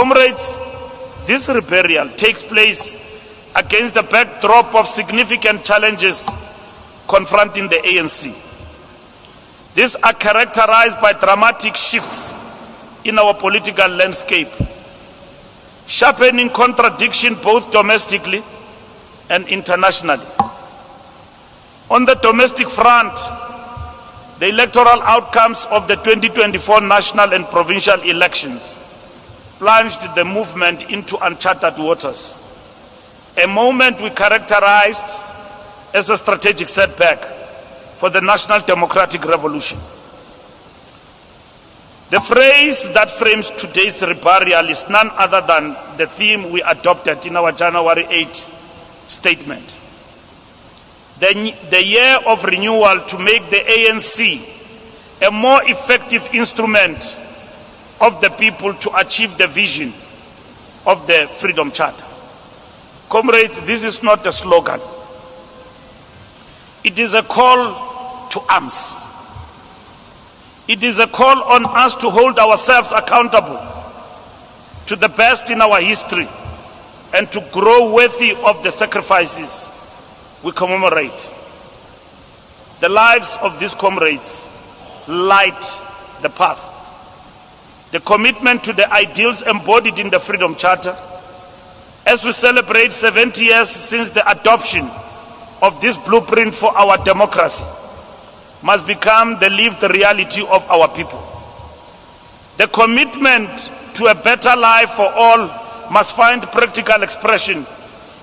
Comrades, this rebellion takes place against the backdrop of significant challenges confronting the ANC. These are characterized by dramatic shifts in our political landscape, sharpening contradiction both domestically and internationally. On the domestic front, the electoral outcomes of the 2024 national and provincial elections plunged the movement into uncharted waters, a moment we characterized as a strategic setback for the national democratic revolution. The phrase that frames today's rebuttal is none other than the theme we adopted in our January 8 statement. The year of renewal to make the ANC a more effective instrument of the people to achieve the vision of the Freedom Charter. Comrades, this is not a slogan. It is a call to arms. It is a call on us to hold ourselves accountable to the best in our history and to grow worthy of the sacrifices we commemorate. The lives of these comrades light the path. The commitment to the ideals embodied in the Freedom Charter, as we celebrate 70 years since the adoption of this blueprint for our democracy, must become the lived reality of our people. The commitment to a better life for all must find practical expression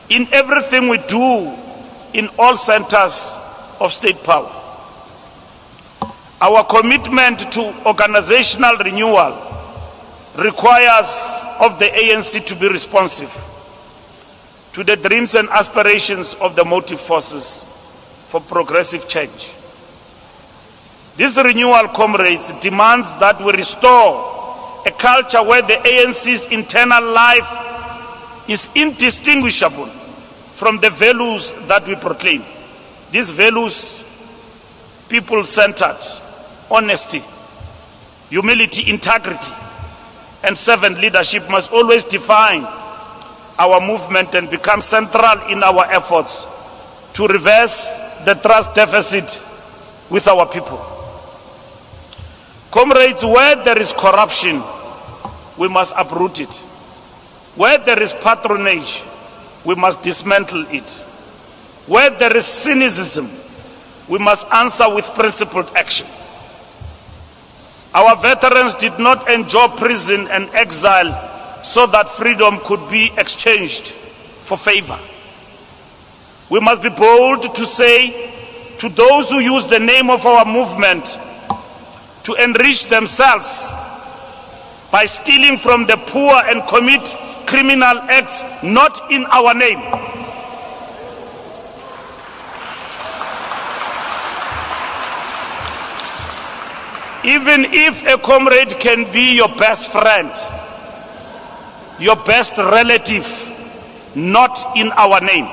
in everything we do in all centers of state power. Our commitment to organizational renewal requires of the ANC to be responsive to the dreams and aspirations of the motive forces for progressive change. This renewal, comrades, demands that we restore a culture where the ANC's internal life is indistinguishable from the values that we proclaim. These values, people-centered, honesty, humility, integrity, and servant leadership must always define our movement and become central in our efforts to reverse the trust deficit with our people. Comrades, where there is corruption, we must uproot it. Where there is patronage, we must dismantle it. Where there is cynicism, we must answer with principled action. Our veterans did not endure prison and exile so that freedom could be exchanged for favor. We must be bold to say to those who use the name of our movement to enrich themselves by stealing from the poor and commit criminal acts not in our name. Even if a comrade can be your best friend, your best relative, not in our name.